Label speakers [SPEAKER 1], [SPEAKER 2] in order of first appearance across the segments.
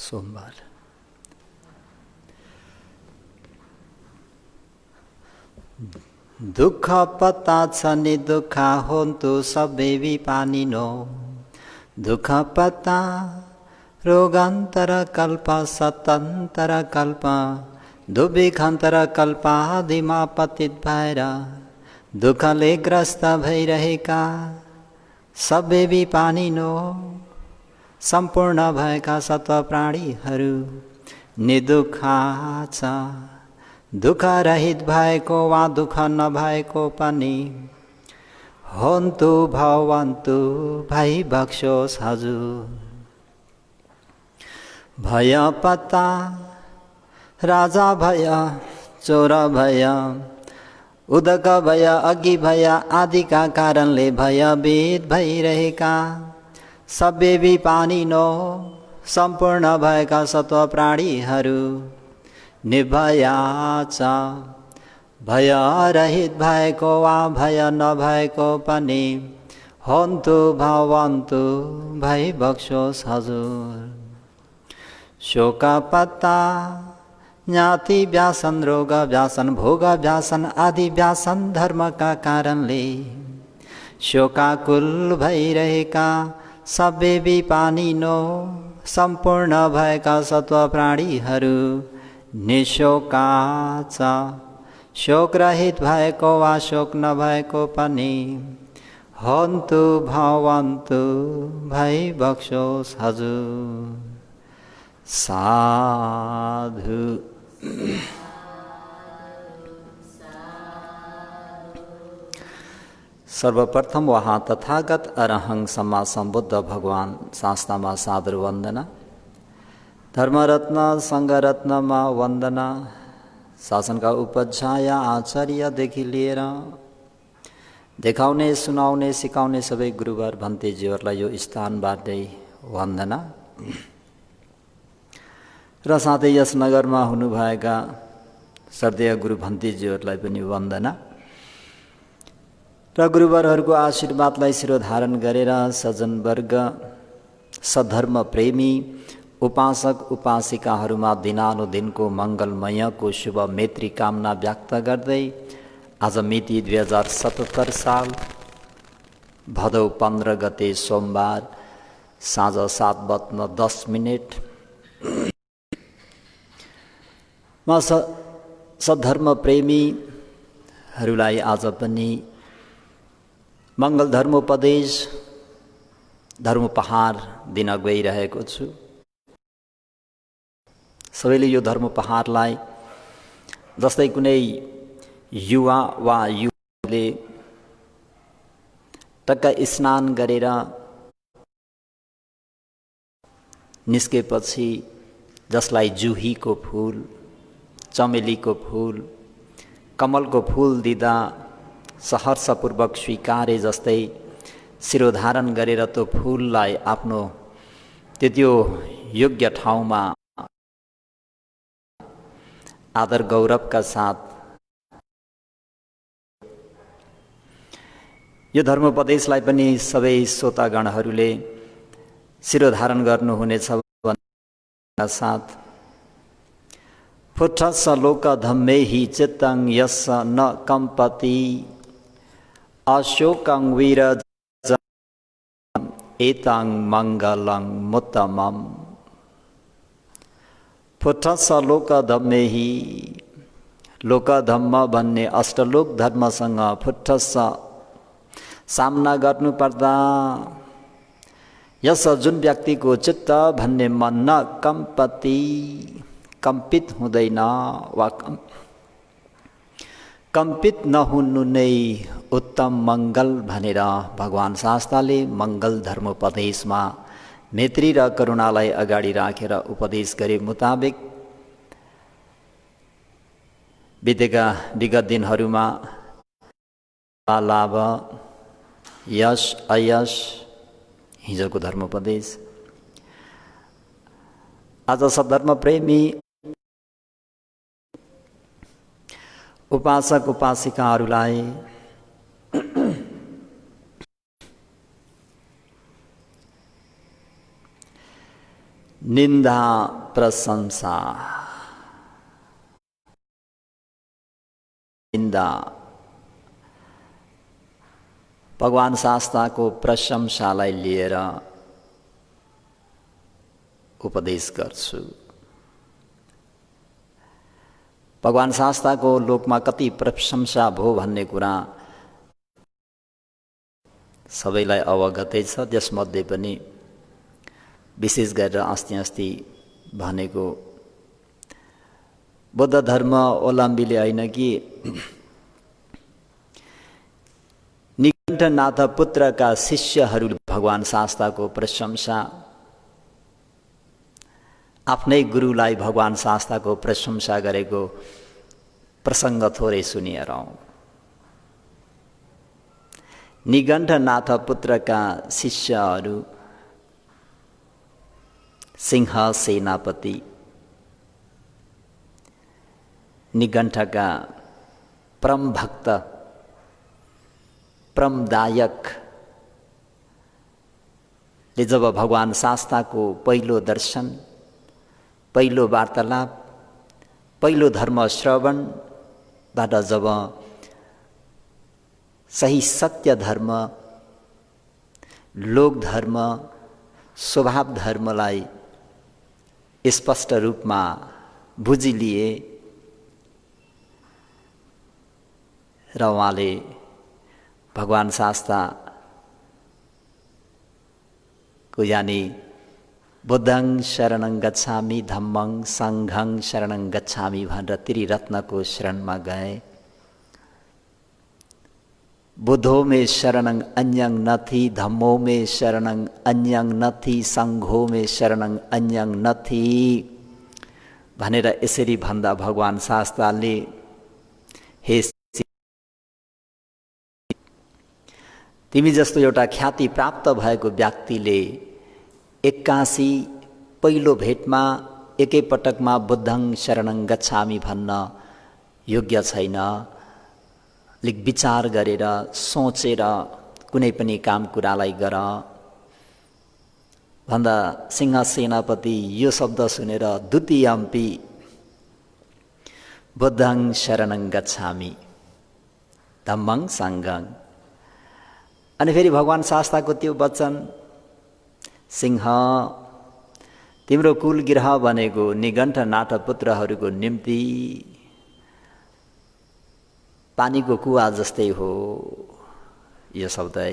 [SPEAKER 1] सोमबार। दुःख पत्ता छ नि दुःख होन्तु सबै विपानिनो। दुःख पत्ता रोगान्तर कल्प सतन्तर कल्प दुर्भिक्षान्तर कल्प आदिमा पतित भएर दुःखले ग्रस्त भइरहेका सबै विपानिनो। सम्पूर्ण भएका सत्व प्राणीहरू निदुःखा छ। दुःख रहित भएको वा दुःख नभएको पनि होन्तु भवन्तु भई बक्सोस् हजुर। भय पत्ता राजा भय चोर भय उदक भय अग्नि भय आदिका कारणले भयभीत भइरहेका सबै विपानिनो। सम्पूर्ण भएका सत्व प्राणीहरू निर्भया छ। भय रहित भएको वा भय नभएको पनि होन्तु भवन्तु भई बक्सोस् हजुर। शोक पत्ता ज्ञाति व्यासन रोग व्यासन भोग व्यासन आदि व्यासन धर्मका कारणले शोकाकुल भइरहेका सबै विपानिनो। सम्पूर्ण भएका सत्व प्राणीहरू निशोका छ। शोक रहित भएको वा शोक नभएको पनि होन्तु भवन्तु भई बक्सोस् हजुर। साधु। सर्वप्रथम वहाँ तथागत अरहं सम्मा संबुद्ध भगवान शास्त्रमा सादर वन्दना। धर्मरत्न सङ्घरत्नमा वन्दना। शासनका उपाध्याय आचार्यदेखि लिएर देखाउने सुनाउने सिकाउने सबै गुरुवर भन्तेजीहरूलाई यो स्थानबाटै वन्दना। र साथै यस नगरमा हुनुभएका श्रद्धेय गुरु भन्तेजीहरूलाई पनि वन्दना। र गुरुवरहरूको आशीर्वादलाई शिरोधारण गरेर सज्जनवर्ग सद्धर्म प्रेमी उपासक उपासिकाहरूमा दिनानुदिनको मङ्गलमयको शुभ मैत्री कामना व्यक्त गर्दै आज मिति 2077 साल भदौ 15 गते सोमबार साँझ 7:10 म सद्धर्म प्रेमीहरूलाई आज पनि मङ्गल धर्मोपदेश धर्मोपहार दिन गइरहेको छु। सबैले यो धर्मोपहारलाई जस्तै कुनै युवा वा युवतीले टक्क स्नान गरेर निस्केपछि जसलाई जुहीको फूल चमेलीको फूल कमलको फूल दिँदा सहर्षपूर्वक स्वीकारे जस्तै शिरोधारण गरेर त्यो फूललाई आफ्नो त्यो योग्य ठाउँमा आदर गौरवका साथ यो धर्मोपदेशलाई पनि सबै श्रोतागणहरूले शिरोधारण गर्नुहुनेछ भन्ने साथ फुट्ठस्स लोक धम्मेहि चित्तं यस्स न कम्पति अशोकं वीरज एतं मङ्गलं मुत्तमम्। फुट्ठस्स लोक धम्मेहि लोकधम्म भन्ने अष्टलोक धर्मसँग फुट्ठस्स सामना गर्नुपर्दा यस जुन व्यक्तिको चित्त भन्ने मन न कम्पति कम्पित हुँदैन वा कम्पित नहुनु नै उत्तम मङ्गल भनेर भगवान शास्त्रले मङ्गल धर्मोपदेशमा मैत्री र करुणालाई अगाडि राखेर उपदेश गरे मुताबिक बितेका विगत दिनहरूमा लाभ यश अयश हिजोको धर्मोपदेश आज सद्धर्म प्रेमी उपासक उपासिकाहरूलाई निन्दा प्रशंसा। निन्दा भगवान शास्ताको प्रशंसालाई लिएर उपदेश गर्छु। भगवान शास्ताको लोकमा कति प्रशंसा भयो भन्ने कुरा सबैलाई अवगतै छ। त्यसमध्ये पनि विशेष गरेर अस्ति भनेको बुद्ध धर्म अवलम्बीले होइन कि निकण्ठनाथ पुत्रका शिष्यहरूले भगवान शास्ताको प्रशंसा, आफ्नै गुरुलाई भगवान शास्ताको प्रशंसा गरेको प्रसङ्ग थोरै सुनिएर निकण्ठनाथ पुत्रका शिष्यहरू सिंह सेनापति, निकण्ठका परम भक्त, परमदायकले जब भगवान शास्ताको पहिलो दर्शन, पहिलो वार्तालाप, पहिलो धर्म श्रवणबाट जब सही सत्य धर्म, लोक धर्म, स्वभाव धर्मलाई स्पष्ट रूपमा बुझिलिए र उहाँले भगवान शास्ताको यानी बुद्धं शरणं गच्छामि, धम्मं संघं शरणं गच्छामि भनेर त्रिरत्नको शरणमा गए। बुद्धो में शरणं अन्यं नथि, धम्मो में शरणं अन्यं नथि, संघो में शरणं अन्यं नथि भनेर यसरी भन्दा भगवान शास्ताले हे तिमी जस्तो एउटा ख्याति प्राप्त भएको व्यक्तिले 81 पहिलो भेटमा एकै पटकमा बुद्धं शरणं गच्छामि भन्न योग्य छैन। अलिक विचार गरेर सोचेर कुनै पनि काम कुरालाई गर भन्दा सिंह सेनापति यो शब्द सुनेर द्वितीयम्पि बुद्धं शरणं गच्छामि, धम्मं संघं। अनि फेरि भगवान शास्ताको त्यो वचन, सिंह तिम्रो कुल गिरह भनेको निकण्ठनाथ पुत्रहरूको निम्ति पानीको कुवा जस्तै हो। यो शब्द है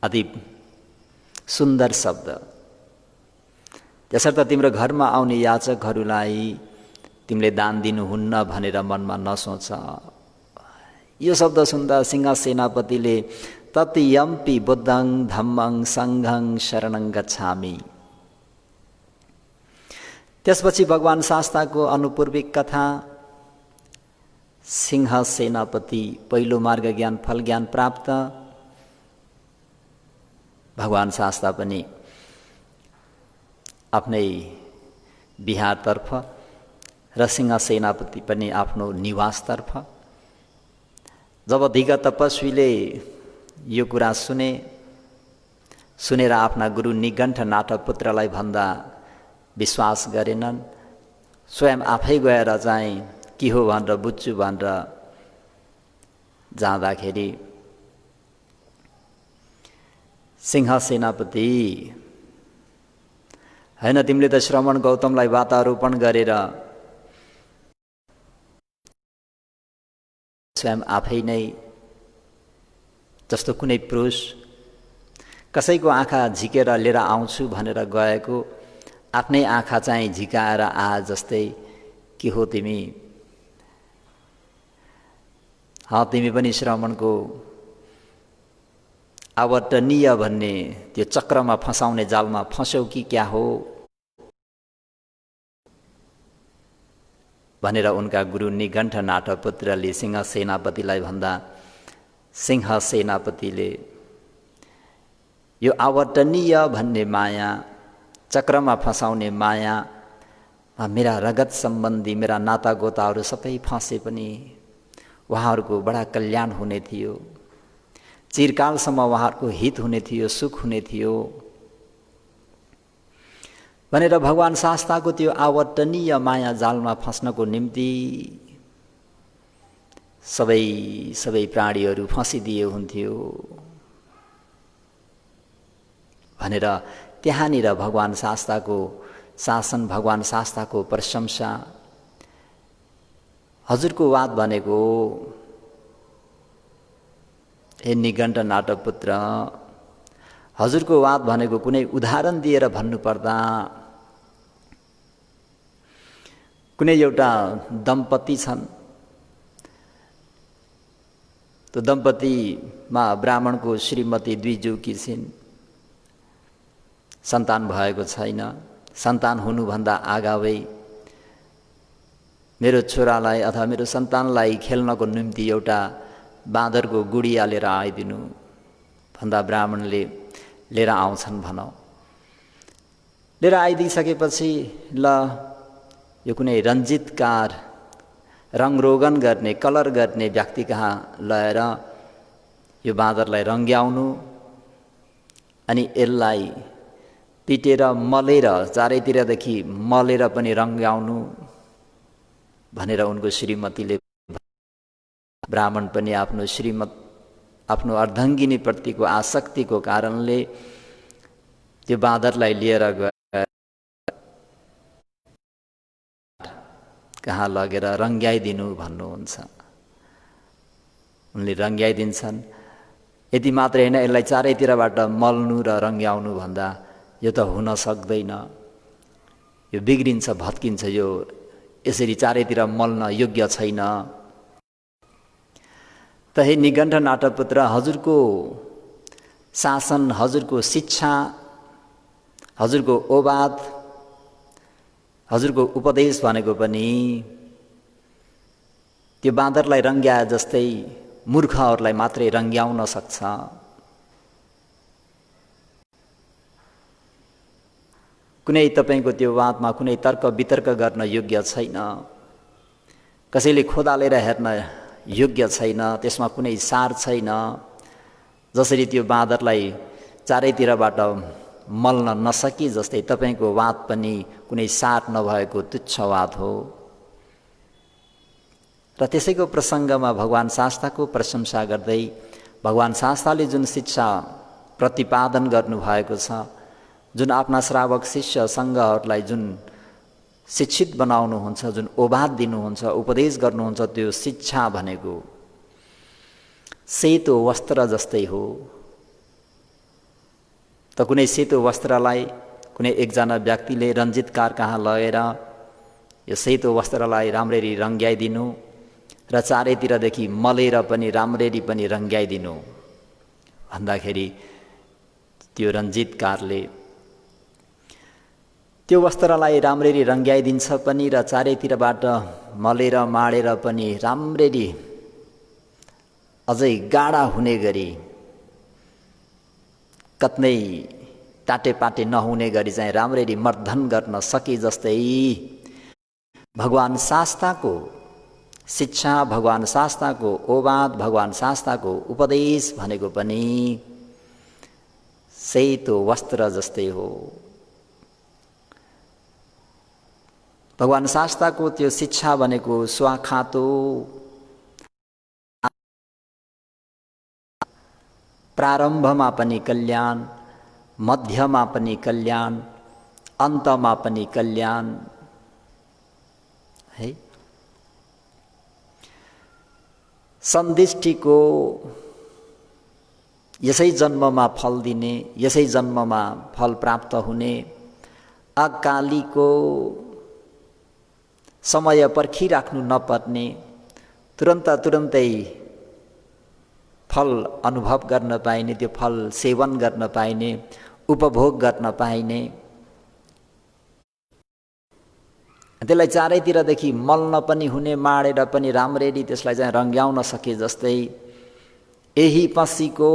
[SPEAKER 1] अति सुन्दर शब्द। त्यसर्थ तिम्रो घरमा आउने याचकहरूलाई तिमीले दान दिनुहुन्न भनेर मनमा नसोच। यो शब्द सुन्दा सिंह सेनापतिले तत्यम्पि बुद्धं धम्मं संघं शरणं गच्छामि। त्यसपछि भगवान शास्ताको अनुपूर्विक कथा, सिंह सेनापति पहिलो मार्ग ज्ञान फल ज्ञान प्राप्त, भगवान शास्ता पनि आफ्नै बिहारतर्फ र सिंह सेनापति पनि आफ्नो निवासतर्फ। जब धिक तपस्वीले यो कुरा सुनेर आफ्ना गुरु निकण्ठनाथ पुत्रलाई भन्दा विश्वास गरेनन्। स्वयं आफै गएर चाहिँ के हो भनेर बुझ्छु भनेर जाँदाखेरि सिंह सेनापति हैन, तिमीले त श्रवण गौतमलाई वातारोपण गरेर स्वयं आफै नै जस्तो कुनै पुरुष कसैको आँखा झिकेर लिएर आउँछु भनेर गएको आफ्नै आँखा चाहिँ झिकाएर आ जस्तै के हो तिमी? तिमी पनि श्रवणको आवर्तनीय भन्ने त्यो चक्रमा फसाउने जालमा फस्यौ कि क्या हो भनेर उनका गुरु निकण्ठनाथ पुत्रले सिंह सेनापतिलाई भन्दा सिंह सेनापतिले यो आवर्तनीय भन्ने माया, चक्रमा फसाउने माया, मेरा रगत सम्बन्धी मेरा नातागोताहरू सबै फँसे पनि उहाँहरूको बडा कल्याण हुने थियो, चिरकालसम्म उहाँहरूको हित हुने थियो, सुख हुने थियो। भनेर भगवान शास्ताको त्यो आवर्तनीय माया जालमा फस्नको निम्ति सबै प्राणीहरू फँसिदिए हुन्थ्यो भनेर त्यहाँनिर भगवान शास्ताको शासन, भगवान शास्ताको प्रशंसा। हजुरको वाद भनेको हे निगण्ठ नाटपुत्र, हजुरको वाद भनेको कुनै उदाहरण दिएर भन्नुपर्दा कुनै एउटा दम्पति छन्, त्यो दम्पतिमा ब्राह्मणको श्रीमती द्विजुकी छिन्, सन्तान भएको छैन। सन्तान हुनुभन्दा अगावै मेरो छोरालाई अथवा मेरो सन्तानलाई खेल्नको निम्ति एउटा बाँदरको गुडिया लिएर आइदिनु भन्दा ब्राह्मणले लिएर आउँछन् भनौँ। लिएर आइदिइसकेपछि ल यो कुनै रञ्जितकार, रङरोगन गर्ने, कलर गर्ने व्यक्ति कहाँ लगेर यो बाँदरलाई रङ्ग्याउनु अनि यसलाई पिटेर मलेर चारैतिरदेखि मलेर पनि रङ्ग्याउनु भनेर उनको श्रीमतीले। ब्राह्मण पनि आफ्नो अर्धाङ्गिनीप्रतिको आसक्तिको कारणले त्यो बाँदरलाई लिएर गएर कहाँ लगेर रङ्ग्याइदिनु भन्नुहुन्छ। उनले रङ्ग्याइदिन्छन्। यति मात्रै होइन, यसलाई चारैतिरबाट मल्नु र रङ्ग्याउनु भन्दा यो त हुन सक्दैन, यो बिग्रिन्छ, भत्किन्छ, यो यसरी चारैतिर मल्न योग्य छैन। त हे निगण्ठ नाटपुत्र, हजुरको शासन, हजुरको शिक्षा, हजुरको ओबाद, हजुरको उपदेश भनेको पनि त्यो बाँदरलाई रङ्ग्याए जस्तै मूर्खहरूलाई मात्रै रङ्ग्याउन सक्छ। कुनै तपाईको त्यो वादमा कुनै तर्क वितर्क गर्न योग्य छैन, कसैले खोदालेर हेर्न योग्य छैन, त्यसमा कुनै सार छैन। जसरी त्यो बाँदरलाई चारैतिरबाट मल्न नसकी जस्तै तपाईको वाद पनि कुनै सार नभएको तुच्छ वाद हो। र त्यसैको प्रसङ्गमा भगवान शास्ताको प्रशंसा गर्दै भगवान शास्ताले जुन शिक्षा प्रतिपादन गर्नुभएको छ, जुन आफ्ना श्रावक शिष्य सङ्घहरूलाई जुन शिक्षित बनाउनुहुन्छ, जुन ओबाद दिनुहुन्छ, उपदेश गर्नुहुन्छ, त्यो शिक्षा भनेको सेतो वस्त्र जस्तै हो। त कुनै सेतो वस्त्रलाई कुनै एकजना व्यक्तिले रञ्जितकार कहाँ लगेर यो सेतो वस्त्रलाई राम्ररी रङ्ग्याइदिनु र चारैतिरदेखि मलेर पनि राम्ररी पनि रङ्ग्याइदिनु भन्दाखेरि त्यो रञ्जितकारले त्यो वस्त्रलाई राम्ररी रङ्ग्याइदिन्छ पनि र चारैतिरबाट मलेर माडेर पनि राम्ररी अझै गाढा हुने गरी, कत्नै टाटेपाटे नहुने गरी चाहिँ राम्ररी मर्दन गर्न सके जस्तै भगवान शास्ताको शिक्षा, भगवान शास्ताको ओबाद, भगवान शास्ताको उपदेश भनेको पनि सेतो वस्त्र जस्तै हो। भगवान शास्ताको त्यो शिक्षा भनेको स्वाखातो, प्रारम्भमा पनि कल्याण, मध्यमा पनि कल्याण, अन्तमा पनि कल्याण है। सन्दिष्टिको यसै जन्ममा फल दिने, यसै जन्ममा फल प्राप्त हुने, अकालीको समय पर्खिराख्नु नपर्ने, तुरन्तै फल अनुभव गर्न पाइने, त्यो फल सेवन गर्न पाइने, उपभोग गर्न पाइने, त्यसलाई चारैतिरदेखि मल्न पनि हुने, माडेर पनि राम्ररी त्यसलाई चाहिँ रङ्ग्याउन सके जस्तै यही पसीको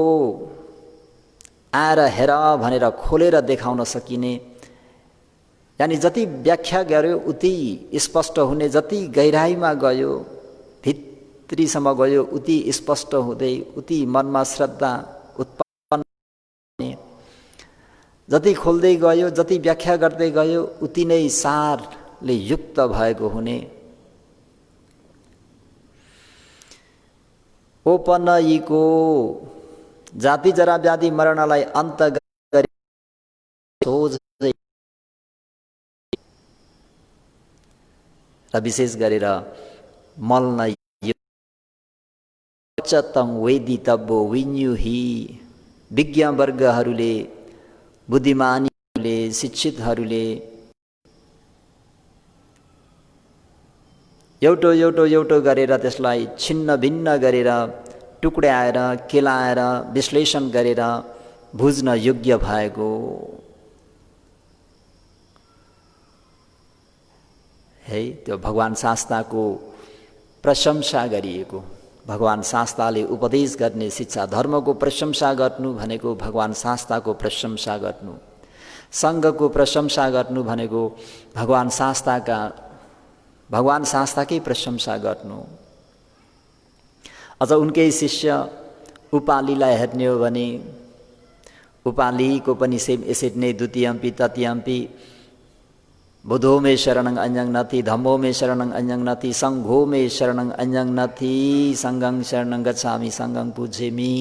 [SPEAKER 1] आएर हेर भनेर खोलेर देखाउन सकिने, यानि जति व्याख्या गर्यो उति स्पष्ट हुने, जति गहिराइमा गयो, भित्रीसम्म गयो, उति स्पष्ट हुँदै, उति मनमा श्रद्धा उत्पन्न हुने जति खोल्दै गयो, जति व्याख्या गर्दै गयो, उति नै सारले युक्त भएको हुने। ओपनयीको जाति जरा व्याधि मरणलाई अन्त गरी र विशेष गरेर मल्न चतङ वेदितब्बो विन्युहि विज्ञ वर्गहरूले, बुद्धिमानीहरूले, शिक्षितहरूले एउटो एउटो एउटो गरेर त्यसलाई छिन्न भिन्न गरेर टुक्र्याएर केलाएर विश्लेषण गरेर बुझ्न योग्य भएको है। त्यो भगवान शास्त्रको प्रशंसा गरिएको, भगवान शास्त्रले उपदेश गर्ने शिक्षा, धर्मको प्रशंसा गर्नु भनेको भगवान शास्त्रको प्रशंसा गर्नु, सङ्घको प्रशंसा गर्नु भनेको भगवान शास्त्रकै प्रशंसा गर्नु। अझ उनकै शिष्य उपालीलाई हेर्ने हो भने उपालीको पनि सेम यसरी नै द्वितीयम्पि तृतीयम्पि बुद्धो मे शरणं अन्यं नति, धम्मो मे शरणं अन्यं नति, सङ्घो मे शरणं अन्यं नति, सङ्घं शरणं गच्छामि सङ्घं पूज्यामि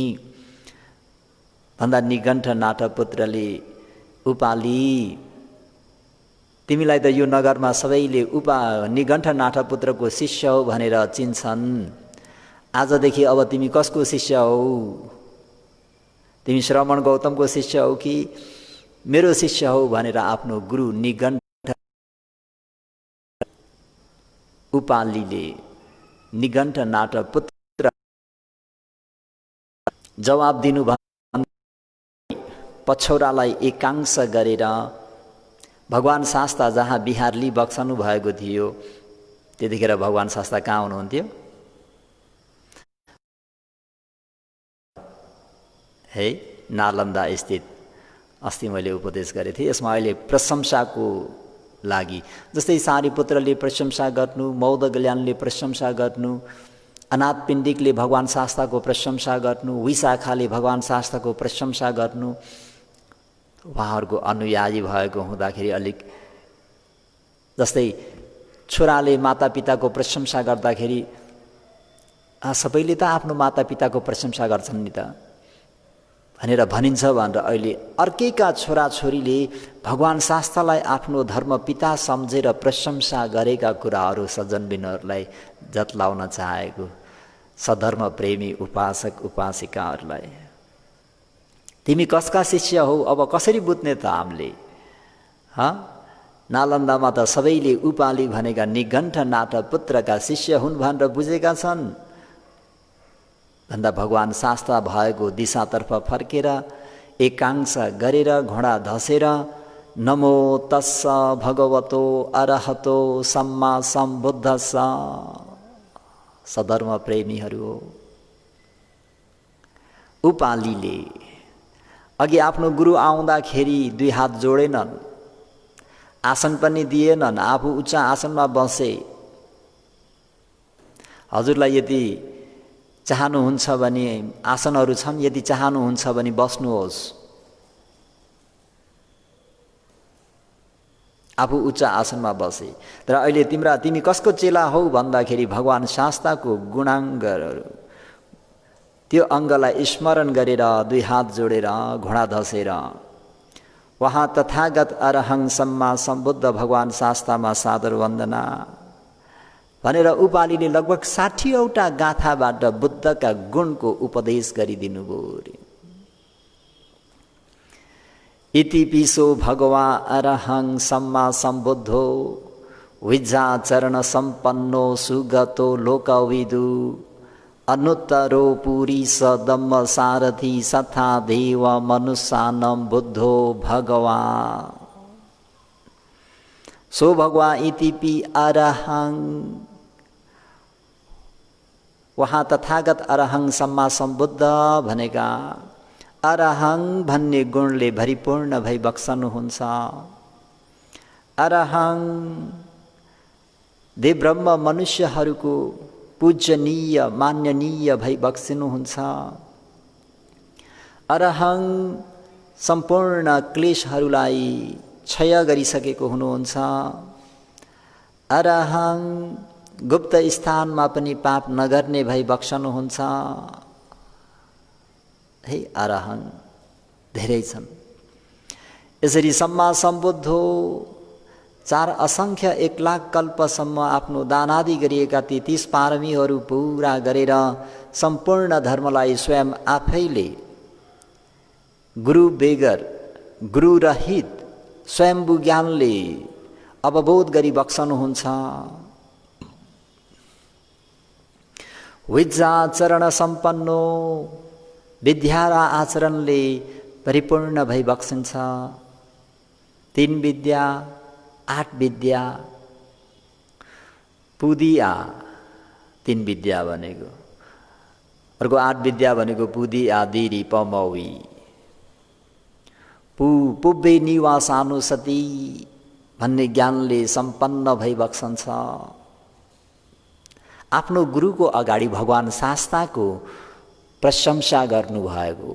[SPEAKER 1] भन्दा निगण्ठ नाटपुत्रले उपाली, तिमीलाई त यो नगरमा सबैले निगण्ठ नाटपुत्रको शिष्य हो भनेर चिन्छन्, आजदेखि अब तिमी कसको शिष्य हौ? तिमी श्रवण गौतमको शिष्य हौ कि मेरो शिष्य हौ भनेर आफ्नो गुरु निगण्ठ उपालीले निगण्ठ नाटपुत्र जवाब दिनु पछौरालाई एकांश गरेर भगवान शास्त्र जहाँ बिहारली बक्सनु भएको थियो, त्यतिखेर भगवान शास्त्र कहाँ हुनुहुन्थ्यो है? नालन्दा स्थित। अस्ति मैले उपदेश गरेको थिएँ। यसमा अहिले प्रशंसाको लागि जस्तै सारीपुत्रले प्रशंसा गर्नु, मौदगल्यानले प्रशंसा गर्नु, अनाथपिण्डिकले भगवान शास्त्रको प्रशंसा गर्नु, विशाखाले भगवान शास्त्रको प्रशंसा गर्नु, उहाँहरूको अनुयायी भएको हुँदाखेरि अलिक, जस्तै छोराले मातापिताको प्रशंसा गर्दाखेरि सबैले त आफ्नो मातापिताको प्रशंसा गर्छन् नि त भनेर भनिन्छ भनेर अहिले अर्कैका छोराछोरीले भगवान शास्त्रलाई आफ्नो धर्म पिता सम्झेर प्रशंसा गरेका कुराहरू सज्जनबिनहरूलाई जत्लाउन चाहेको सधर्म प्रेमी उपासक उपासिकाहरूलाई, तिमी कसका शिष्य हौ अब कसरी बुझ्ने त हामीले? नालन्दामा त सबैले उपाली भनेका निगण्ठ नाटपुत्रका शिष्य हुन् भनेर बुझेका छन् भन्दा भगवान शास्त्र भएको दिशातर्फ फर्केर एकांश गरेर घोडा धसेर नमो तस्स भगवतो अरहतो सम्मा सम्बुद्धस्स सधर्म प्रेमीहरू हो। उपालीले अघि आफ्नो गुरु आउँदाखेरि दुई हात जोडेनन्, आसन पनि दिएनन्, आफू उच्च आसनमा बसे। हजुरलाई यदि चाहनुहुन्छ भने आसनहरू छन्, यदि चाहनुहुन्छ भने बस्नुहोस्। आफू उच्च आसनमा बसे। तर अहिले तिमी कसको चेला हौ भन्दाखेरि भगवान शास्त्रको गुणाङ्गहरू, त्यो अङ्गलाई स्मरण गरेर दुई हात जोडेर घोडा धसेर वहाँ तथागत अरहं सम्मा सम्बुद्ध भगवान शास्त्रमा सादर वन्दना भनेर उपालीले लगभग 60वटा गाथाबाट बुद्धका गुणको उपदेश गरिदिनु भयो। इति पिसो भगवा अरहं सम्मा सम्बुद्धो विज्जाचरण सम्पन्नो सुगतो लोकविदु अनुत्तरो पुरी सदम्म सारथी सथा देव मनुष्यानम बुद्धो भगवा सो भगवा इतिपि अरहं, वहाँ तथागत अरहं सम्मा सम्बुद्ध भनेका अरहं भन्ने गुणले भरिपूर्ण भई बक्सनुहुन्छ। अरहं देव ब्रह्म मनुष्यहरूको पूजनीय मान्यनीय भई बक्सिनुहुन्छ। अरहं सम्पूर्ण क्लेशहरूलाई क्षय गरिसकेको हुनुहुन्छ। अरहं गुप्त स्थानमा पनि पाप नगर्ने भई बक्सनुहुन्छ। हे अरहं धेरै छन्। यसरी सम्मा सम्बुद्धो 4 असङ्ख्य 1 लाख कल्पसम्म आफ्नो दानादि गरिएका ती 30 पारमीहरू पुरा गरेर सम्पूर्ण धर्मलाई स्वयं आफैले गुरु बेगर गुरु रहित स्वयम्भू ज्ञानले अवबोध गरी बक्सनुहुन्छ। विद्याचरण सम्पन्नो विद्या र आचरणले परिपूर्ण भई बक्सिन्छ। 3 विद्या 8 विद्या पुदिया 3 विद्या भनेको, अर्को 8 विद्या भनेको पुदिया दिरी पमौवी पुब्बे निवासानुसति भन्ने ज्ञानले सम्पन्न भई बक्सन्छ। आफ्नो गुरुको अगाडि भगवान शास्ताको प्रशंसा गर्नुभएको,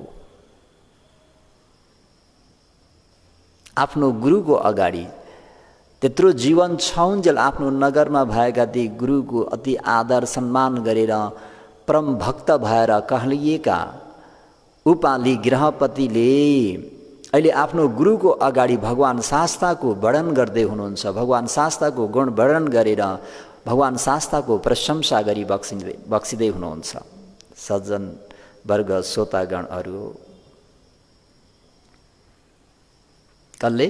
[SPEAKER 1] आफ्नो गुरुको अगाडि त्यत्रो जीवन छौन्जेल आफ्नो नगरमा भएका ती गुरुको अति आदर सम्मान गरेर परम भक्त भएर कहलिएका उपाली गृहपतिले अहिले आफ्नो गुरुको अगाडि भगवान शास्ताको वर्णन गर्दै हुनुहुन्छ। भगवान शास्ताको गुण वर्णन गरेर भगवान शास्ताको प्रशंसा गरी बक्सिँदै हुनुहुन्छ। सज्जन वर्ग श्रोतागणहरू, कसले?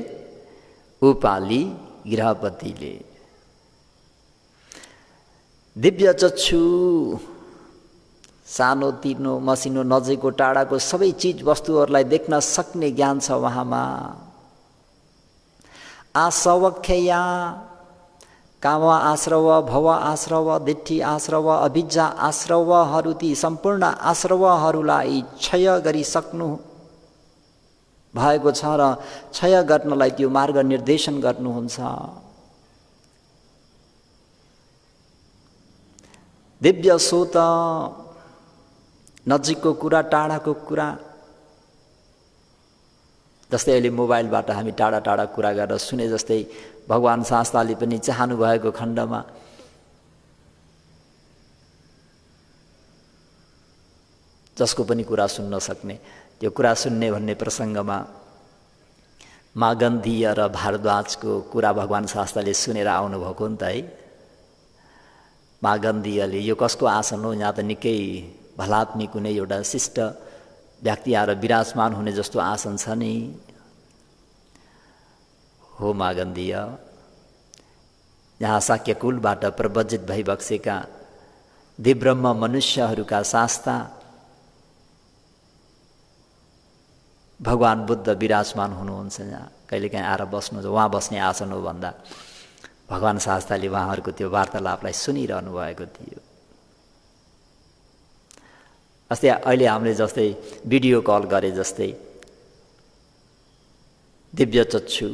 [SPEAKER 1] उपाली गृहपतिले। दिव्य चक्षु, सानो तिनो मसिनो नजिकको टाढाको सबै चिज वस्तुहरूलाई देख्न सक्ने ज्ञान छ उहाँमा। आसवख्या काम आश्रव भव आश्रव दिट्ठी आश्रव अभिज्जा आश्रवहरू ती सम्पूर्ण आश्रवहरूलाई क्षय गरिसक्नु भएको छ र क्षय गर्नलाई त्यो मार्ग निर्देशन गर्नुहुन्छ। दिव्य सोत, नजिकको कुरा टाढाको कुरा, जस्तै अहिले मोबाइलबाट हामी टाढा टाढा कुरा गरेर सुने जस्तै भगवान शास्ताले पनि चाहनु भएको खण्डमा जसको पनि कुरा सुन्न सक्ने, त्यो कुरा सुन्ने भन्ने प्रसङ्गमा मागन्धीय र भारद्वाजको कुरा भगवान शास्ताले सुनेर आउनुभएको नि त है। मागन्धीयले यो कसको आसन हो, यहाँ त निकै भलात्मी कुनै एउटा शिष्ट व्यक्ति आएर विराजमान हुने जस्तो आसन छ नि। हो मागन्धीय, यहाँ शाक्यकुलबाट प्रव्रजित भई बक्सेका दिब्रह्म मनुष्यहरूका शास्ता भगवान बुद्ध विराजमान हुनुहुन्छ यहाँ। कहिलेकाहीँ आएर बस्नु, उहाँ बस्ने आसन हो भन्दा भगवान शास्ताले उहाँहरूको त्यो वार्तालापलाई सुनिरहनु भएको थियो। अस्ति अहिले हामीले जस्तै भिडियो कल गरे जस्तै दिव्य चक्षु,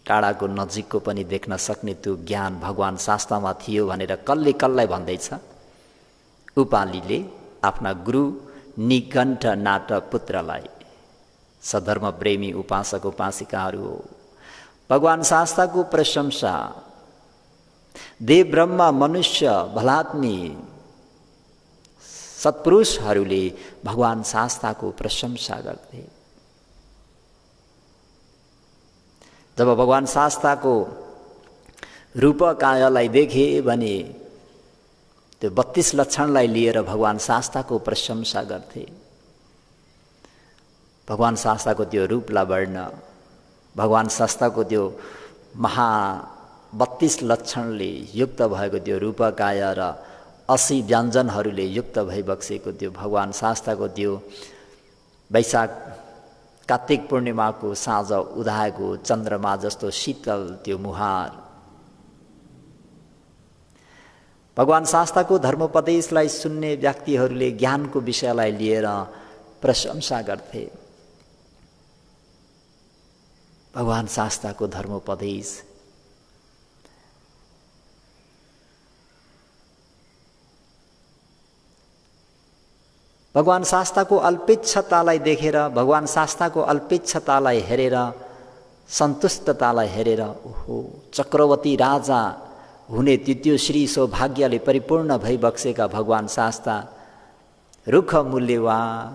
[SPEAKER 1] टाढाको नजिकको पनि देख्न सक्ने त्यो ज्ञान भगवान शास्तामा थियो भनेर कसले कसलाई भन्दैछ? उपालीले आफ्ना गुरु निकण्ठ नाट पुत्रलाई। सधर्म प्रेमी उपासक उपासिकाहरू हो। भगवान शास्ताको प्रशंसा, देव ब्रह्म मनुष्य भलात्मी सत्पुरुषहरूले भगवान शास्ताको प्रशंसा गर्थे। जब भगवान शास्ताको रूपकायलाई देखे भने त्यो 32 लक्षणलाई लिएर भगवान शास्ताको प्रशंसा गर्थे। भगवान शास्ताको त्यो रूप लावर्ण, भगवान शास्ताको त्यो महा 32 लक्षणले युक्त भएको त्यो रूपकाय र 80 व्यञ्जनहरूले युक्त भई बक्सेको त्यो भगवान शास्ताको त्यो वैशाख कार्तिक पूर्णिमाको साँझ उदाएको चन्द्रमा जस्तो शीतल त्यो मुहार, भगवान शास्ताको धर्मोपदेशलाई सुन्ने व्यक्तिहरूले ज्ञानको विषयलाई लिएर प्रशंसा गर्थे। भगवान शास्ताको धर्मोपदेश भगवान शास्ताको अल्पेच्छतालाई देखेर, भगवान शास्ताको अल्पेच्छतालाई हेरेर, सन्तुष्टतालाई हेरेर ओहो चक्रवर्ती राजा हुने त्यो श्री सौभाग्यले परिपूर्ण भइबक्सेका भगवान शास्ता रुख मूल्यवान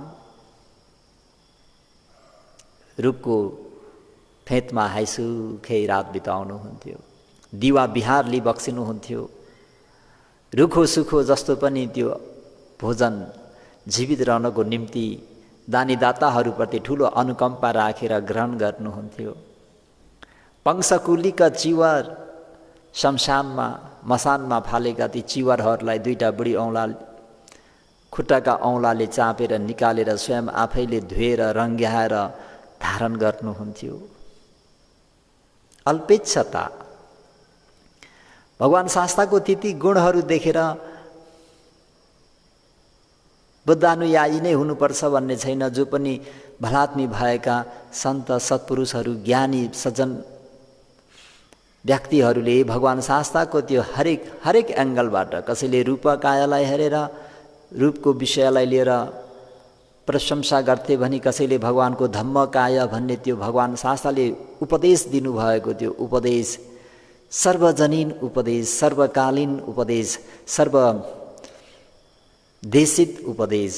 [SPEAKER 1] रुखको फेदमा हाइसुखै रात बिताउनुहुन्थ्यो, दिवा बिहार लिइबक्सिनुहुन्थ्यो। रुखो सुखो जस्तो पनि त्यो भोजन जीवित रहनको निम्ति दानीदाताहरूप्रति ठुलो अनुकम्पा राखेर ग्रहण गर्नुहुन्थ्यो। पंशकुलीका चिवर शमशानमा मसानमा फालेका ती चिवरहरूलाई दुईटा बुढी औँला खुट्टाका औँलाले चापेर निकालेर स्वयं आफैले धोएर रङ्ग्याएर धारण गर्नुहुन्थ्यो। अल्पेच्छता। भगवान शास्ताको ती गुणहरू देखेर बुद्धानुयायी नै हुनुपर्छ भन्ने छैन। जो पनि भलात्मी भएका सन्त सत्पुरुषहरू ज्ञानी सज्जन व्यक्तिहरूले भगवान शास्ताको त्यो हरेक एङ्गलबाट, कसैले रूपकायालाई हेरेर रूपको विषयलाई लिएर प्रशंसा गर्थे भने कसैले भगवानको धम्मकाय भन्ने त्यो भगवान शास्ताले उपदेश दिनुभएको त्यो उपदेश सर्वजनीन उपदेश, सर्वकालीन उपदेश, सर्वदेशित उपदेश।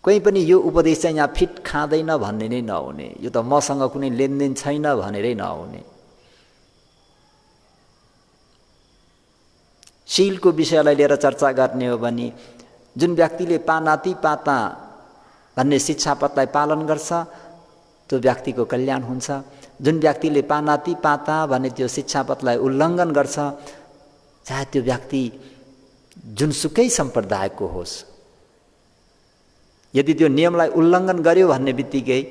[SPEAKER 1] कोही पनि यो उपदेश चाहिँ यहाँ फिट खाँदैन भन्ने नै नहुने, यो त मसँग कुनै लेनदेन छैन भनेरै नहुने। शीलको विषयलाई लिएर चर्चा गर्ने हो भने जुन व्यक्तिले पानाति पाता भन्ने शिक्षापथलाई पालन गर्छ त्यो व्यक्तिको कल्याण हुन्छ। जुन व्यक्तिले पानाति पाता भन्ने त्यो शिक्षापथलाई उल्लङ्घन गर्छ, चाहे त्यो व्यक्ति जुनसुकै सम्प्रदायको होस्, यदि त्यो नियमलाई उल्लङ्घन गर्यो भन्ने बित्तिकै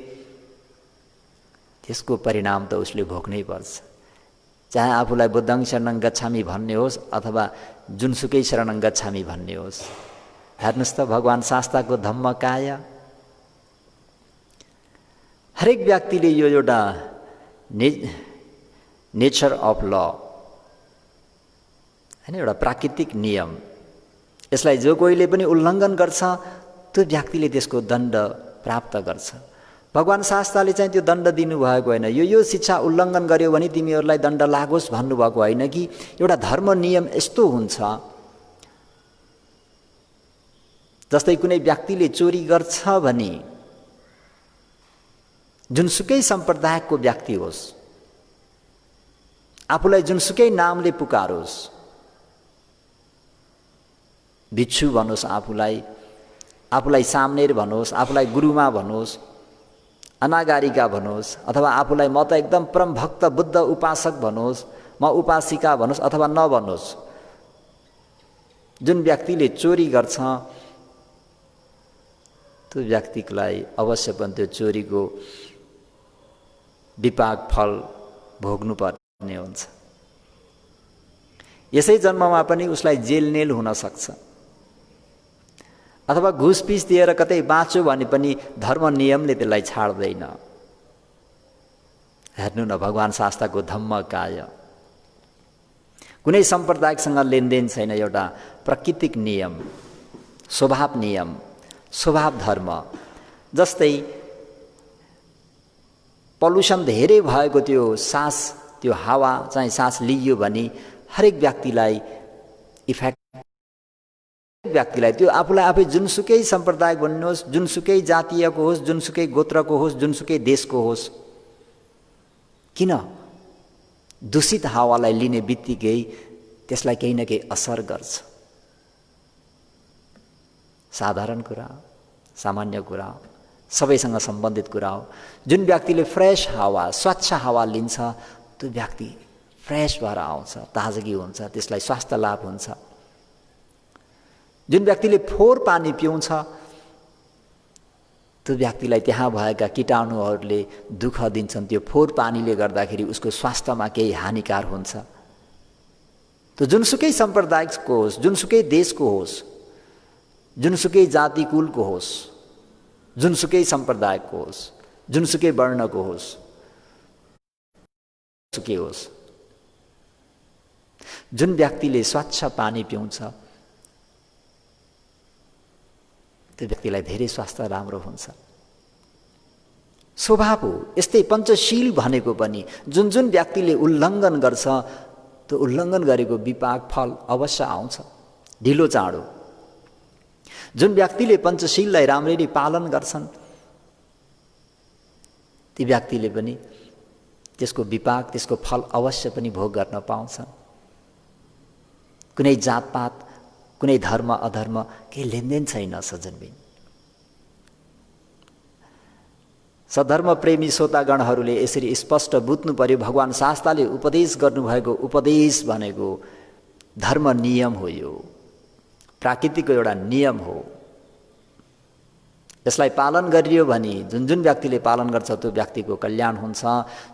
[SPEAKER 1] त्यसको परिणाम त उसले भोग्नै पर्छ। चाहे आफूलाई बुद्धं शरणं गच्छामि भन्ने होस् अथवा जुनसुकै शरणं गच्छामि भन्ने होस्। हेर्नुहोस् त भगवान शास्ताको धम्मकाय। हरेक व्यक्तिले यो एउटा नेचर अफ ल हैन, एउटा प्राकृतिक नियम, यसलाई जो कोहीले पनि उल्लङ्घन गर्छ त्यो व्यक्तिले त्यसको दण्ड प्राप्त गर्छ। भगवान शास्ताले चाहिँ त्यो दण्ड दिनुभएको होइन। यो शिक्षा उल्लङ्घन गर्यो भने तिमीहरूलाई दण्ड लागोस् भन्नुभएको होइन कि एउटा धर्म नियम यस्तो हुन्छ। जस्तै कुनै व्यक्तिले चोरी गर्छ भने जुनसुकै सम्प्रदायको व्यक्ति होस्, आफूलाई जुनसुकै नामले पुकारोस्, भिक्षु भनोस्, आफूलाई सामनेर भनोस्, आफूलाई गुरुमा भनोस्, अनागारिका भनोस्, अथवा आफूलाई म त एकदम परम भक्त बुद्ध उपासक भनोस्, म उपासिका भनोस् अथवा नभनोस्, जुन व्यक्तिले चोरी गर्छ त्यो व्यक्तिलाई अवश्य पनि त्यो चोरीको विपाक फल भोग्नुपर्ने हुन्छ। यसै जन्ममा पनि उसलाई जेलनेल हुन सक्छ, अथवा घुस पिस दिएर कतै बाँच्यो भने पनि धर्म नियमले त्यसलाई छाड्दैन। हेर्नु न भगवान शास्ताको धम्मकाय। कुनै सम्प्रदायसँग लेनदेन छैन, एउटा प्राकृतिक नियम, स्वभाव नियम, स्वभाव धर्म। जस्तै पल्युसन धेरै भएको त्यो सास, त्यो हावा चाहिँ सास लियो भने हरेक व्यक्तिलाई इफेक्ट, व्यक्तिलाई त्यो आफूलाई आफै जुनसुकै सम्प्रदाय भन्नुहोस्, जुनसुकै जातीयको होस्, जुनसुकै गोत्रको होस्, जुनसुकै देशको होस्, किन दूषित हावालाई लिने बित्तिकै त्यसलाई केही न केही असर गर्छ। साधारण कुरा, सामान्य कुरा, सबैसँग सम्बन्धित कुरा हो। जुन व्यक्तिले फ्रेस हावा, स्वच्छ हावा लिन्छ त्यो व्यक्ति फ्रेस भएर आउँछ, ताजगी हुन्छ, त्यसलाई स्वास्थ्य लाभ हुन्छ। जुन व्यक्तिले फोहोर पानी पिउँछ त्यो व्यक्तिलाई त्यहाँ भएका कीटाणुहरूले दुःख दिन्छन्, त्यो फोहोर पानीले गर्दाखेरि उसको स्वास्थ्यमा केही हानिकार हुन्छ। त्यो जुनसुकै सम्प्रदायको होस्, जुनसुकै देशको होस्, जुनसुकै जाति कुलको होस्, जुनसुकै सम्प्रदायको होस्, जुनसुकै वर्णको होस्, सुकै होस्, जुन व्यक्तिले स्वच्छ पानी पिउँछ त्यो व्यक्तिलाई धेरै स्वास्थ्य राम्रो हुन्छ। स्वभाव हो। यस्तै पञ्चशील भनेको पनि जुन जुन व्यक्तिले उल्लङ्घन गर्छ त्यो उल्लङ्घन गरेको विपाक फल अवश्य आउँछ ढिलो चाँडो। जुन व्यक्तिले पञ्चशीललाई राम्ररी पालन गर्छन् ती व्यक्तिले पनि त्यसको विपाक त्यसको फल अवश्य पनि भोग गर्न पाउँछन्। कुनै जातपात कुनै धर्म अधर्म केही लेनदेन छैन सज्जनबिन। सधर्म प्रेमी श्रोतागणहरूले यसरी स्पष्ट बुझ्नु पर्यो भगवान शास्त्रले उपदेश गर्नुभएको उपदेश भनेको धर्म नियम हो। यो प्राकृतिकको एउटा नियम हो। यसलाई पालन गरियो भने जुन जुन व्यक्तिले पालन गर्छ त्यो व्यक्तिको कल्याण हुन्छ।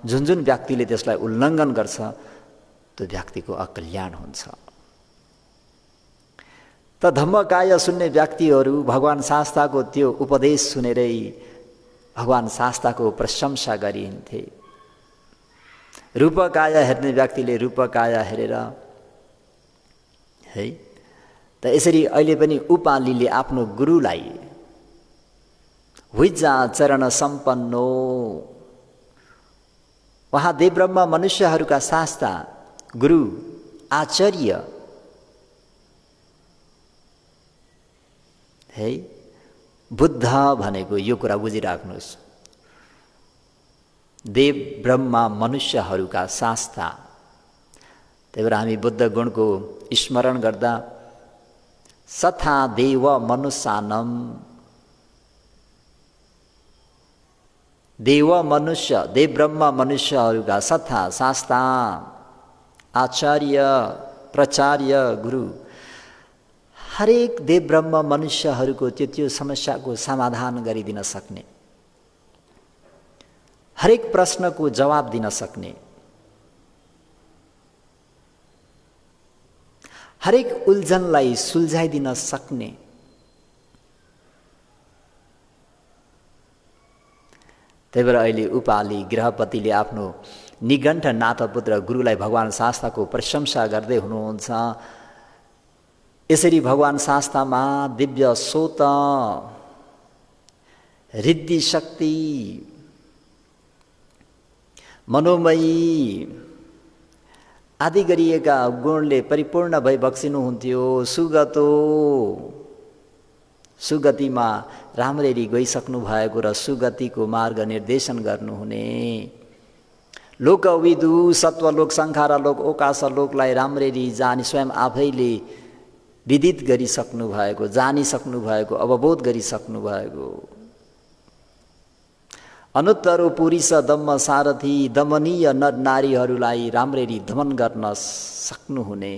[SPEAKER 1] जुन जुन व्यक्तिले त्यसलाई उल्लङ्घन गर्छ त्यो व्यक्तिको अकल्याण हुन्छ। त धम्मकाय सुन्ने व्यक्तिहरू भगवान शास्त्रको त्यो उपदेश सुनेरै भगवान शास्त्रको प्रशंसा गरिन्थे। रूपकाय हेर्ने व्यक्तिले रूपकाय हेरेर है त यसरी अहिले पनि उपालिले आफ्नो गुरुलाई हुइजा चरण सम्पन्नो वहाँ देवब्रह्म मनुष्यहरूका शास्त्र गुरु आचार्य है बुद्ध भनेको यो कुरा बुझिराख्नुहोस्। देव ब्रह्मा मनुष्यहरूका शास्त्र। त्यही भएर हामी बुद्ध गुणको स्मरण गर्दा सथा देव मनुष्यानम देव मनुष्य देव ब्रह्मा मनुष्यहरूका सथा शास्त्र आचार्य प्राचार्य गुरु हरेक देव ब्रह्म मनुष्यहरूको त्यो समस्याको समाधान गरिदिन सक्ने हरेक प्रश्नको जवाब दिन सक्ने हरेक उल्झनलाई सुल्झाइदिन सक्ने त्यही भएर अहिले उपाली गृहपतिले आफ्नो निगण्ठ नाथपुत्र गुरुलाई भगवान शास्त्रको प्रशंसा गर्दै हुनुहुन्छ। यसरी भगवान शास्त्रमा दिव्य सोत रिद्धि शक्ति मनोमयी आदि गरिएका गुणले परिपूर्ण भई बक्सिनुहुन्थ्यो। सुगतिमा राम्ररी गइसक्नु भएको र सुगतिको मार्ग निर्देशन गर्नुहुने लोकविदु सत्वलोक संखार लोक ओकाश लोकलाई राम्ररी जानी स्वयं आफैले विदित गरिसक्नु भएको जानिसक्नु भएको अवबोध गरिसक्नु भएको अनुत्तरो पुरुष दम्म सारथी दमनीय नर नारीहरूलाई राम्ररी दमन गर्न सक्नुहुने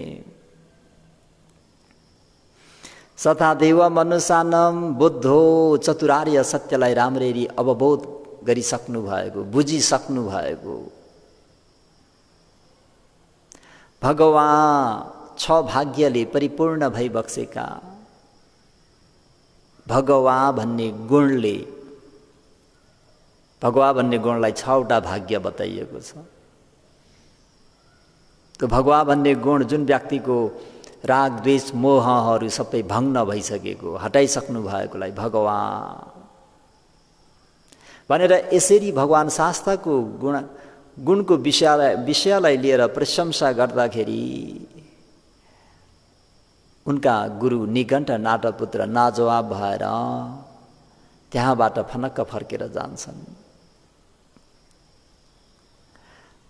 [SPEAKER 1] सथा देव मनुष्यानम बुद्धो चतुरार्य सत्यलाई राम्ररी अवबोध गरिसक्नु भएको बुझिसक्नु भएको भगवान 6 भाग्यले परिपूर्ण भई बक्सेका भगवा भन्ने गुणलाई 6वटा भाग्य बताइएको छ। त्यो भगवा भन्ने गुण जुन व्यक्तिको राग द्वेष मोहहरू सबै भङ्ग भइसकेको हटाइसक्नु भएकोलाई भगवान भनेर यसरी भगवान शास्त्रको गुणको विषयलाई लिएर प्रशंसा गर्दाखेरि उनका गुरु निगण्ठ नाटपुत्र नाजवाब भएर त्यहाँबाट फनक्क फर्केर जान्छन्।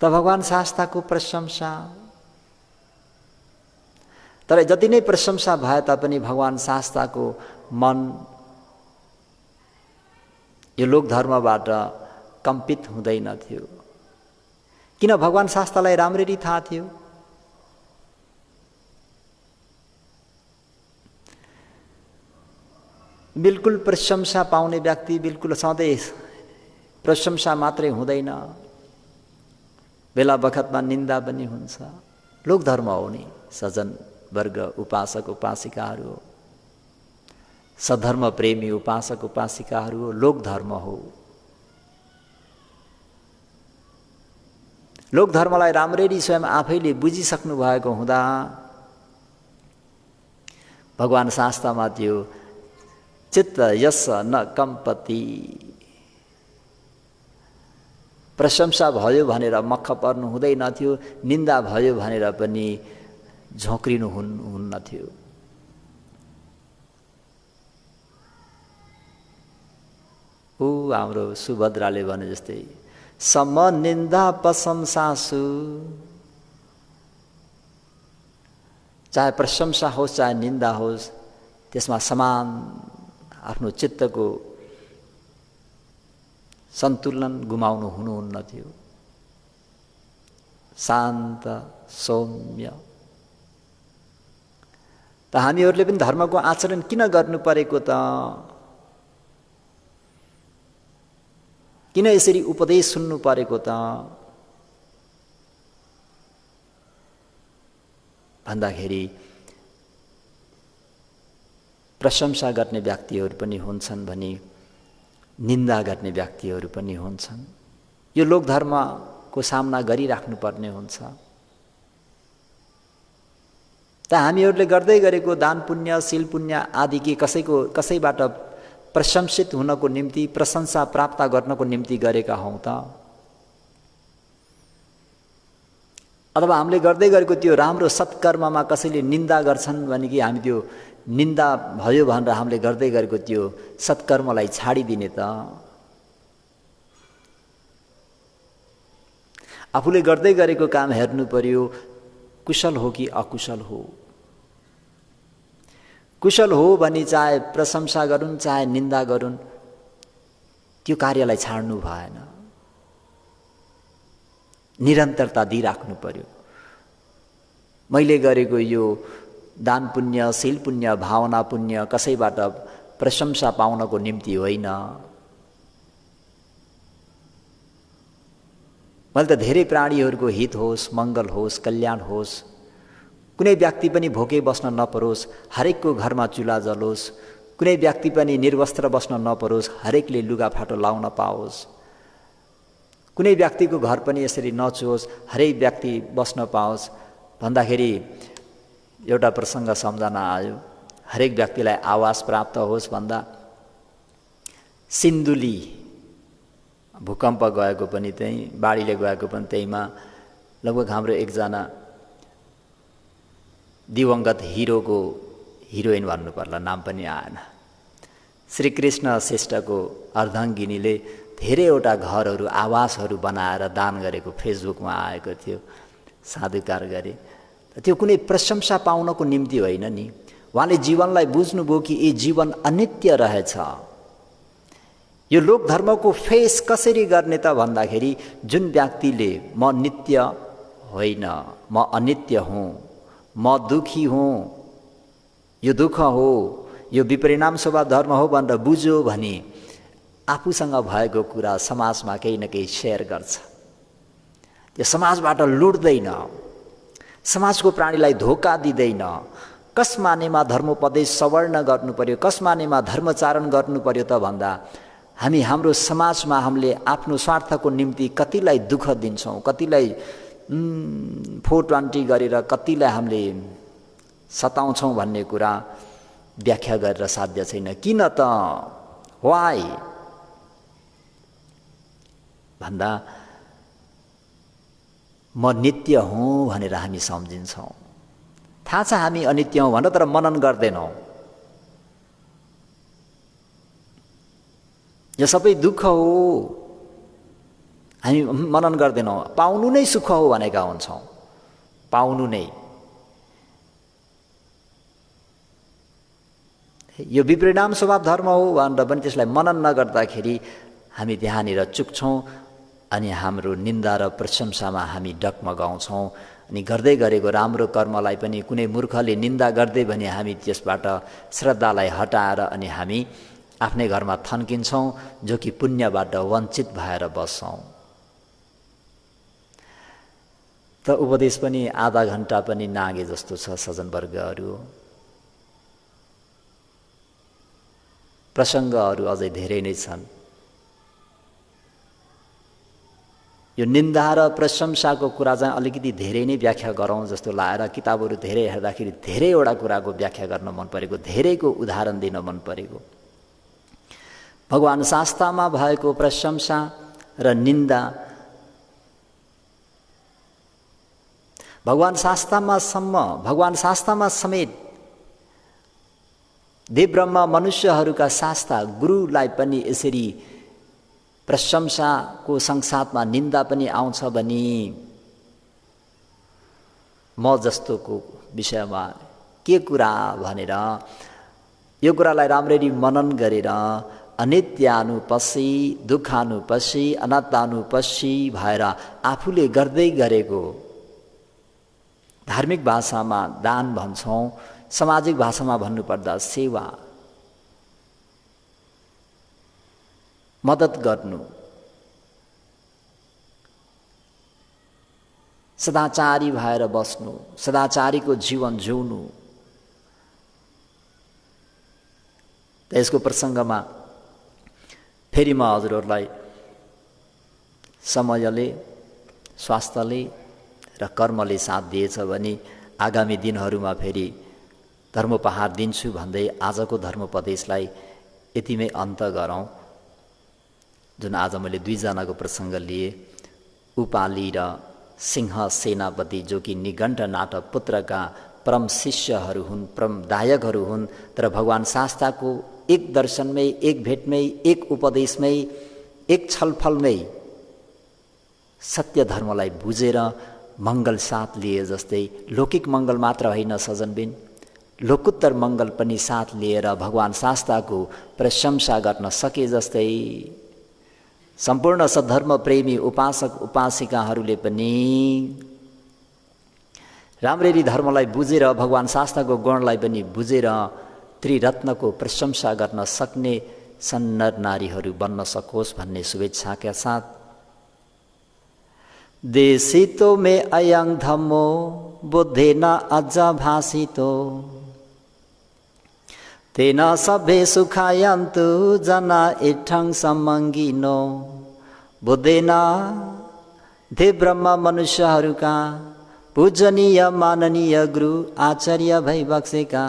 [SPEAKER 1] त भगवान शास्त्रको प्रशंसा तर जति नै प्रशंसा भए तापनि भगवान शास्त्रको मन यो लोक धर्मबाट कम्पित हुँदैन थियो। किन भगवान शास्त्रलाई राम्ररी थाहा थियो। बिल्कुल प्रशंसा पाउने व्यक्ति बिल्कुल सधैँ प्रशंसा मात्रै हुँदैन बेला बखतमा निन्दा पनि हुन्छ। लोक धर्म हो नि सज्जन वर्ग उपासक उपासिकाहरू हो सधर्म प्रेमी उपासक उपासिकाहरू हो लोक धर्म हो। लोक धर्मलाई राम्ररी स्वयं आफैले बुझिसक्नु भएको हुँदा भगवान शास्त्रमा त्यो चित्त यस न कम्पति। प्रशंसा भयो भनेर मक्ख पर्नु हुँदैन थियो, निन्दा भयो भनेर पनि झोक्रिनु हुन्न थियो। ऊ हाम्रो सुभद्राले भने जस्तै सम निन्दा प्रशंसासु, चाहे प्रशंसा होस् चाहे निन्दा होस् त्यसमा समान आफ्नो चित्तको सन्तुलन गुमाउनु हुनुहुन्न थियो। शान्त सौम्य। त हामीहरूले पनि धर्मको आचरण किन गर्नु परेको त? किन यसरी उपदेश सुन्नु परेको त भन्दाखेरि प्रशंसा गर्ने व्यक्तिहरू पनि हुन्छन् भने निन्दा गर्ने व्यक्तिहरू पनि हुन्छन्। यो लोकधर्मको सामना गरिराख्नु पर्ने हुन्छ। त हामीहरूले गर्दै गरेको दान पुण्य, शील पुण्य आदि के कसैबाट प्रशंसित हुनको निम्ति, प्रशंसा प्राप्त गर्नको निम्ति गरेका हौं त? अथवा हामीले गर्दै गरेको त्यो राम्रो सत्कर्ममा कसैले निन्दा गर्छन् भने कि हामी त्यो निन्दा भयो भनेर हामीले गर्दै गरेको त्यो सत्कर्मलाई छाडिदिने त? आफूले गर्दै गरेको काम हेर्नु पर्यो, कुशल हो कि अकुशल हो। कुशल हो भने चाहे प्रशंसा गरून् चाहे निन्दा गरून्, त्यो कार्यलाई छाड्नु भएन, निरन्तरता दिइराख्नु पर्यो। मैले गरेको यो दान पुण्य, शील पुण्य, भावना पुण्य कसैबाट प्रशंसा पाउनको निम्ति होइन। मैले त धेरै प्राणीहरूको हित होस्, मङ्गल होस्, कल्याण होस्, कुनै व्यक्ति पनि भोकै बस्न नपरोस्, हरेकको घरमा चुल्हा जलोस्, कुनै व्यक्ति पनि निर्वस्त्र बस्न नपरोस्, हरेकले लुगाफाटो लाउन पाओस्, कुनै व्यक्तिको घर पनि यसरी नचुओस्, हरेक व्यक्ति बस्न पाओस् भन्दाखेरि एउटा प्रसङ्ग सम्झना आयो। हरेक व्यक्तिलाई आवास प्राप्त होस् भन्दा सिन्धुली भूकम्प गएको पनि त्यही, बाढीले गएको पनि त्यहीमा लगभग हाम्रो एकजना दिवंगत हिरोको हिरोइन भन्नु पर्ला, नाम पनि आएन, श्रीकृष्ण श्रेष्ठको अर्धाङ्गिनीले धेरैवटा घरहरू, आवासहरू बनाएर दान गरेको फेसबुकमा आएको थियो, साधुकार गरे। त्यो कुनै प्रशंसा पाउनको निम्ति होइन नि। उहाँले जीवनलाई बुझ्नुभयो कि यो जीवन अनित्य रहेछ। यो लोकधर्मको फेस कसरी गर्ने त भन्दाखेरि जुन व्यक्तिले म नित्य होइन, म अनित्य हुँ, म दुखी हुँ, यो दुःख हो, यो विपरिणाम स्वभाव धर्म हो भनेर बुझ्यो भने आफूसँग भएको कुरा समाजमा केही न केही सेयर गर्छ। त्यो समाजबाट लुट्दैन, समाजको प्राणीलाई धोका दिँदैन। कस मानेमा धर्मोपदेश सवर्ण गर्नु पर्यो, कस मानेमा धर्मचारण गर्नु पर्यो त भन्दा हामी हाम्रो समाजमा हामीले आफ्नो स्वार्थको निम्ति कतिलाई दुःख दिन्छौँ, कतिलाई 420 गरेर कतिलाई हामीले सताउँछौँ भन्ने कुरा व्याख्या गरेर साध्य छैन। किन त? वाइ भन्दा म नित्य हुँ भनेर हामी सम्झिन्छौँ। थाहा छ हामी अनित्य हौँ भनेर, तर मनन गर्दैनौँ। यो सबै दुःख हो, हामी मनन गर्दैनौँ। पाउनु नै सुख हो भनेका हुन्छौँ, पाउनु नै। यो विपरिणाम स्वभाव धर्म हो भनेर पनि त्यसलाई मनन नगर्दाखेरि हामी त्यहाँनिर चुक्छौँ अनि हाम्रो निन्दा र प्रशंसामा हामी डगमगाउँछौँ। अनि गर्दै गरेको राम्रो कर्मलाई पनि कुनै मूर्खले निन्दा गर्दै भने हामी त्यसबाट श्रद्धालाई हटाएर अनि हामी आफ्नै घरमा थन्किन्छौँ, जो कि पुण्यबाट वञ्चित भएर बस्छौँ। त उपदेश पनि आधा घण्टा पनि नागे जस्तो छ सज्जनवर्गहरू। प्रसङ्गहरू अझै धेरै नै छन्। यो निन्दा र प्रशंसाको कुरा चाहिँ अलिकति धेरै नै व्याख्या गरौँ जस्तो लागेर किताबहरू धेरै हेर्दाखेरि धेरैवटा कुराको व्याख्या गर्न मन परेको, धेरैको उदाहरण दिन मन परेको। भगवान शास्त्रमा भएको प्रशंसा र निन्दा, भगवान शास्त्रमा समेत देव ब्रह्म मनुष्यहरूका शास्ता गुरुलाई पनि यसरी प्रशंसाको सँगसाथमा निन्दा पनि आउँछ भने म जस्तोको विषयमा के कुरा भनेर यो कुरालाई राम्ररी मनन गरेर अनित्यानुपस्सी, दुःखानुपस्सी, अनात्मानुपस्सी भएर आफूले गर्दै गरेको, धार्मिक भाषामा दान भन्छौँ, सामाजिक भाषामा भन्नुपर्दा सेवा, मद्दत गर्नु, सदाचारी भएर बस्नु, सदाचारीको जीवन जिउनु। यसको प्रसङ्गमा फेरि म हजुरहरूलाई समयले, स्वास्थ्यले र कर्मले साथ दिएछ भने आगामी दिनहरूमा फेरि धर्मोपहार दिन्छु भन्दै आजको धर्मोपदेशलाई यतिमै अन्त गरौँ। जुन आज मैले दुईजनाको प्रसङ्ग लिए, उपाली र सिंह सेनापति, जो कि निघण्टनाथ पुत्रका परम शिष्यहरू हुन्, परम दायकहरू हुन्, तर भगवान शास्ताको एक दर्शनमै, एक भेटमै, एक उपदेशमै, एक छलफलमै सत्य धर्मलाई बुझेर मङ्गल साथ लिए जस्तै, लौकिक मङ्गल मात्र होइन सजनबिन, लोकोत्तर मङ्गल पनि साथ लिएर भगवान शास्ताको प्रशंसा गर्न सके जस्तै सम्पूर्ण सद्धर्म प्रेमी उपासक उपासिकाहरूले पनि राम्ररी धर्मलाई बुझेर, भगवान शास्ताको गुणलाई पनि बुझेर त्रिरत्नको प्रशंसा गर्न सक्ने सन्नर नारीहरू बन्न सकोस् भन्ने शुभेच्छाका साथ देशितो मे अयं धम्मो बुद्धेन अज भासितो तेन सभे सुखायन्तु जना इठं सम्मङ्गिनो। बुद्धेन देव ब्रह्म मनुष्यहरूका पूजनीय माननीय गुरु आचार्य भइबक्सेका,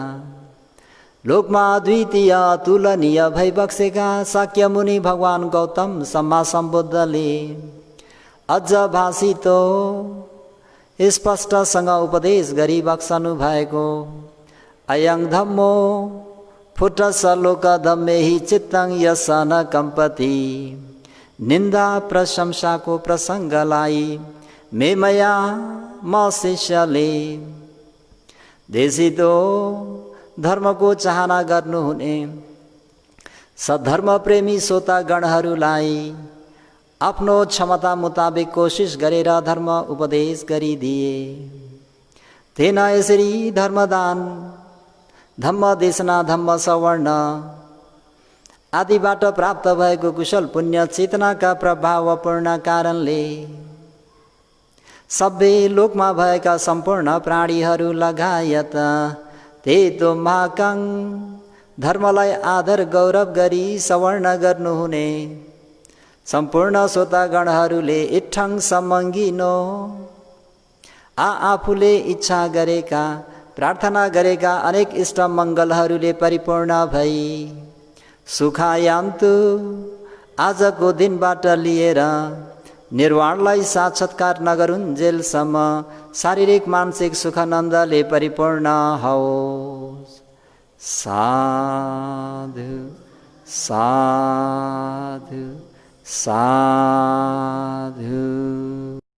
[SPEAKER 1] लोकमा अद्वितीय अतुलनीय भइबक्सेका शाक्य मुनि भगवान गौतम सम्मा सम्बुद्धले अझ भाषितो स्पष्टसँग उपदेश गरी बक्सनु भएको अयं धम्मो फुटस लोक धम्मे हि चित्तं यस न कम्पति। निन्दा प्रशंसाको प्रसङ्गलाई मेमया म शिष्यले देशितो धर्मको चाहना गर्नुहुने सद्धर्म प्रेमी श्रोतागणहरूलाई आफ्नो क्षमता मुताबिक कोसिस गरेर धर्म उपदेश गरिदिए। तेन यसरी धर्मदान, धम्म देशना, धम्म सवर्ण आदिबाट प्राप्त भएको कुशल पुण्य चेतनाका प्रभावपूर्ण कारणले सबै लोकमा भएका सम्पूर्ण प्राणीहरू लगायत तेतो महाकाङ धर्मलाई आदर गौरव गरी सवर्ण गर्नुहुने सम्पूर्ण श्रोतागणहरूले इठ्ठङ सम्मङ्गिनो आफूले इच्छा गरेका, प्रार्थना गरेका अनेक इष्ट मङ्गलहरूले परिपूर्ण भई सुखायान्तु आजको दिनबाट लिएर निर्वाणलाई साक्षात्कार नगरुन्जेलसम्म शारीरिक मानसिक सुखानन्दले परिपूर्ण होस्। साधु साधु साधु।